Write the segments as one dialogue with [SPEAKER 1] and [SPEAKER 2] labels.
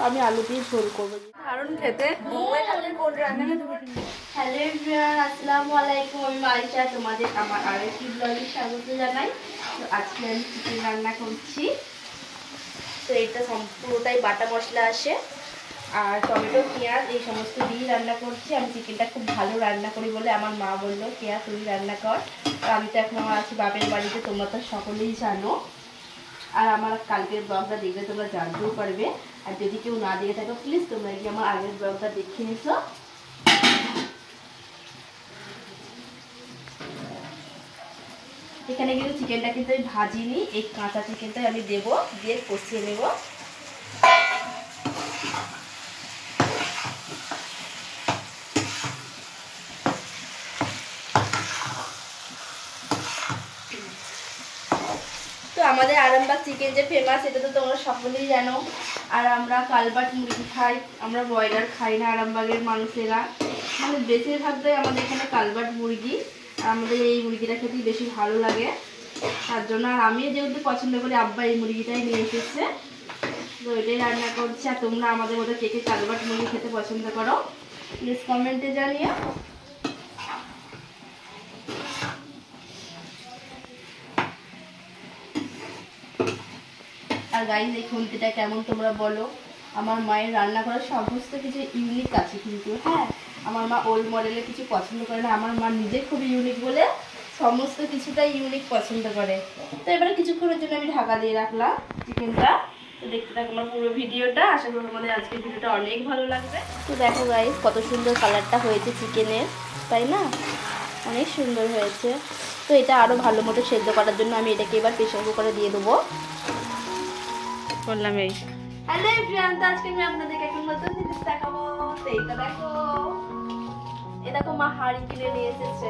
[SPEAKER 1] আমি আলু দিয়ে ঝোল করবো, দারুণ খেতে। হ্যালো এভরিওয়ান, আসসালামু আলাইকুম। আমি মাইশা, তোমাদের আমার আরেকটি ব্লগে স্বাগত জানাই। তো আজকে আমি চিকেন রান্না করছি। তো এটা পুরোটাই বাটা মশলা আসে আর টমেটো পেঁয়াজ এই সমস্ত দিয়ে রান্না করছি। আমি চিকেনটা খুব ভালো রান্না করি বলে আমার মা বললো কেয়া তুই রান্না কর। আর আমি তো এখন আমার আছি বাপের বাড়িতে, তোমরা তো সকলেই জানো। আর আমার কালকের ব্লগটা দেখলে তোমরা জানতেও পারবে। আর যদি কেউ না দেখে থাকো প্লিজ তোমরা কি আমার আগের ব্লগটা দেখে নিছো। এখানে কিন্তু চিকেনটা কিন্তু আমি ভাজিনি, এই কাঁচা চিকেনটাই আমি দেবো, দিয়ে কষিয়ে নেব। তো আমাদের আরামবাগ চিকেন যে ফেমাস, এটা তো তোমরা সকলেই জানো। আর আমরা কালবাট মুরগি খাই, আমরা ব্রয়লার খাই না আরামবাগের মানুষেরা। মানে বেশিরভাগটাই আমাদের এখানে কালবাট মুরগি, আর আমাদের এই মুরগিটা খেতেই বেশি ভালো লাগে। তার জন্য আর আমিও যেহেতু পছন্দ করি, আব্বা এই মুরগিটাই নিয়ে এসেছে, তো এটাই রান্না করছি। আর তোমরা আমাদের মধ্যে কে কে কালবাট মুরগি খেতে পছন্দ করো প্লিজ কমেন্টে জানিও। আর গাইস এই খুন্তিটা কেমন তোমরা বলো। আমার মায়ের রান্না করার সমস্ত কিছু ইউনিক আছে কিন্তু, হ্যাঁ আমার মা ওল্ড মডেলের কিছু পছন্দ করে না, আমার মা নিজে খুবই ইউনিক বলে সমস্ত কিছুটাই ইউনিক পছন্দ করে। তো এবারে কিছুক্ষণের জন্য আমি ঢাকা দিয়ে রাখলাম চিকেনটা। তো দেখতে থাকো আমার পুরো ভিডিওটা, আশা করি তোমাদের আজকের ভিডিওটা অনেক ভালো লাগবে। তো দেখো গাইস কত সুন্দর কালারটা হয়েছে চিকেনের, তাই না? অনেক সুন্দর হয়েছে। তো এটা আরও ভালো মতো সেদ্ধ করার জন্য আমি এটাকে এবার প্রেসার কুকারে দিয়ে দেবো। করলাম এই। হ্যালো এভরিওয়ান, তো আজকে আমি আপনাদেরকে একটা নতুন জিনিস দেখাবো। তো এইটা দেখো, এই দেখো মা হাঁড়ি কিনে নিয়ে এসেছে।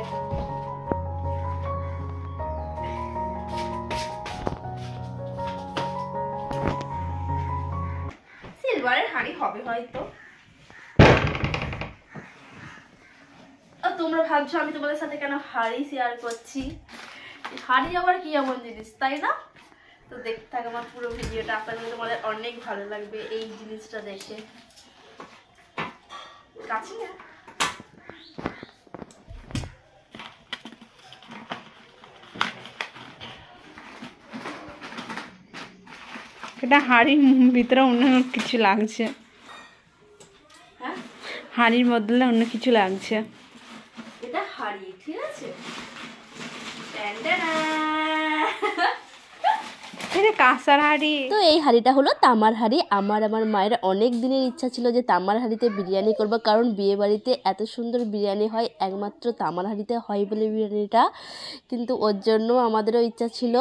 [SPEAKER 1] সিলভারের হাঁড়ি হবে হয়তো। তোমরা ভাবছো আমি তোমাদের সাথে কেন হাঁড়ি শেয়ার করছি, হাঁড়ি আবার কি এমন জিনিস, তাই না? তো দেখতে থাকো আমার পুরো ভিডিওটা, আপনাদের তোমাদের অনেক ভালো লাগবে এই জিনিসটা দেখে। কাছে না
[SPEAKER 2] এটা হাঁড়ির ভিতরে অন্য কিছু লাগছে,
[SPEAKER 1] হ্যাঁ
[SPEAKER 2] হাঁড়ির বদলে অন্য কিছু লাগছে।
[SPEAKER 1] এটা হাঁড়ি, ঠিক আছে?
[SPEAKER 2] কাঁসার হাঁড়ি।
[SPEAKER 1] তো এই হাঁড়িটা হলো তামার হাঁড়ি। আমার মায়ের অনেক দিনের ইচ্ছা ছিল যে তামার হাঁড়িতে বিরিয়ানি করবো, কারণ বিয়ে বাড়িতে এত সুন্দর বিরিয়ানি হয় একমাত্র তামার হাঁড়িতে হয় বলে বিরিয়ানিটা। কিন্তু ওর জন্য আমাদেরও ইচ্ছা ছিল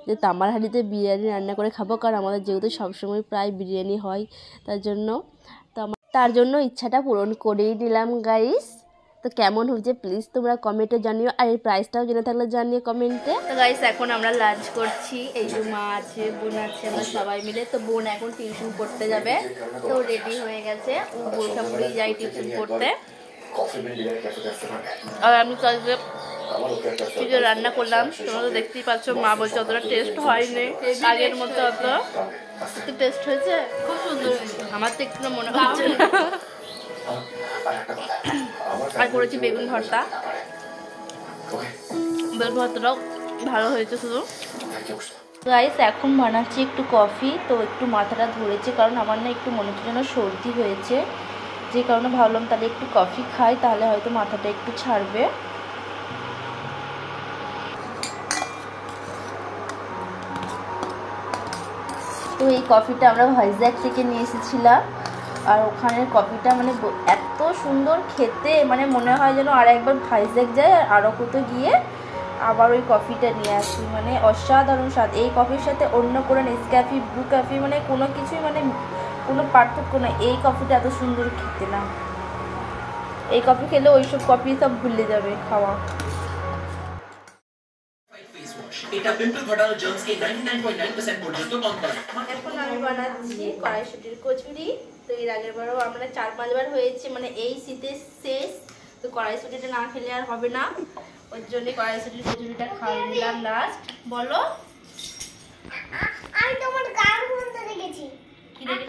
[SPEAKER 1] যে তামার হাঁড়িতে বিরিয়ানি রান্না করে খাবো, কারণ আমাদের যেহেতু সবসময় প্রায় বিরিয়ানি হয় তার জন্য ইচ্ছাটা পূরণ করেই নিলাম গাইস। তো কেমন হচ্ছে প্লিজ তোমরা কমেন্টে জানিও, আর এই প্রাইসটাও জেনে থাকলে জানিও কমেন্টে। তো গাইস এখন আমরা লাঞ্চ করছি, এই যে মা আছে বোন আছে আমরা সবাই মিলে। তো বোন এখন টিউশন পড়তে যাবে, তো রেডি হয়ে গেছে, ও বোরখা পরেই যাই টিউশন পড়তে। আর আমি তো আজকে চিকেন রান্না করলাম, তোমরা তো দেখতেই পাচ্ছ। মা বলছে অতটা টেস্ট হয়নি আগের মতো, অত টেস্ট হয়েছে, খুব সুন্দর হয়েছে। আমার তো একটু মনে হচ্ছে না। আর করেছি বেগুন ভর্তা, বেগুন ভর্তাটাও ভালো হয়েছে শুধু। গাইস এখন বানাচ্ছি একটু কফি। তো একটু মাথাটা ধরেছে, কারণ আমার না একটু মনে হচ্ছে যেন সর্দি হয়েছে, যে কারণে ভাবলাম তাহলে একটু কফি খাই, তাহলে হয়তো মাথাটা একটু ছাড়বে। তো এই কফিটা আমরা ভাইজ্যাগ থেকে নিয়ে এসেছিলাম, আর ওখানের কফিটা মানে এত সুন্দর খেতে, মানে মনে হয় যেন আর একবার ভাইজ্যাগ যায় আর আরও কোথাও গিয়ে আবার ওই কফিটা নিয়ে আসি। মানে অসাধারণ স্বাদ। এই কফির সাথে অন্য কোনো নেসক্যাফে ব্রু কফি মানে কোনো কিছুই মানে কোনো পার্থক্য নেই, এই কফিটা এত সুন্দর খেতে না। এই কফি খেলে ওইসব কফি সব ভুলে যাবে খাওয়া। এটা পিম্পল ঘটানো জার্মসকে 99.9% পর্যন্ত কম করে। এখন আমি বানাচ্ছি কড়াইশুঁটির কচুরি। তো এর আগের বারও আমরা 4-5 বার হয়েছে, মানে এই শীতের শেষ। তো কড়াইশুঁটিটা না খেলে আর হবে না, ওর জন্য কড়াইশুঁটির কচুরিটা খাওয়ালাম লাস্ট। বলো, আমি তোমার গান শুনতে দেখেছি। কি দেখেছি?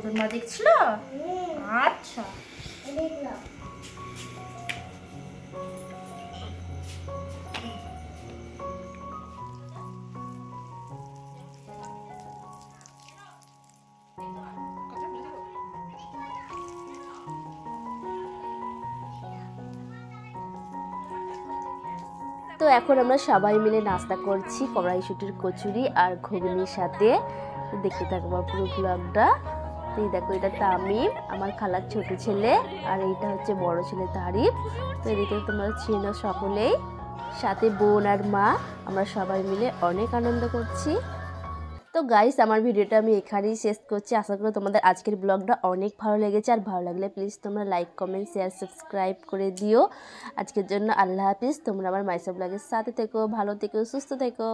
[SPEAKER 1] তোর মা দেখছিল? আচ্ছা।
[SPEAKER 3] তো এখন আমরা সবাই মিলে নাস্তা করছি কড়াইশুটির কচুরি আর ঘুগনির সাথে। তো দেখতে থাকবো পুরো ব্লগটা। তো এই দেখো, এটা তামিম, আমার খালার ছোট ছেলে, আর এইটা হচ্ছে বড় ছেলে তারিফ। তো এদিকে তোমরা চিনো সকলেই, সাথে বোন আর মা, আমরা সবাই মিলে অনেক আনন্দ করছি। তো গাইস, আমার ভিডিওটা আমি এখানেই শেষ করছি। আশা করি তোমাদের আজকের ব্লগটা অনেক ভালো লেগেছে। আর ভালো লাগলে প্লিজ তোমরা লাইক, কমেন্ট, শেয়ার, সাবস্ক্রাইব করে দিও। আজকের জন্য আল্লাহ হাফিজ। তোমরা আমার মাইসা ব্লগের সাথে থেকো, ভালো থেকো, সুস্থ থেকো।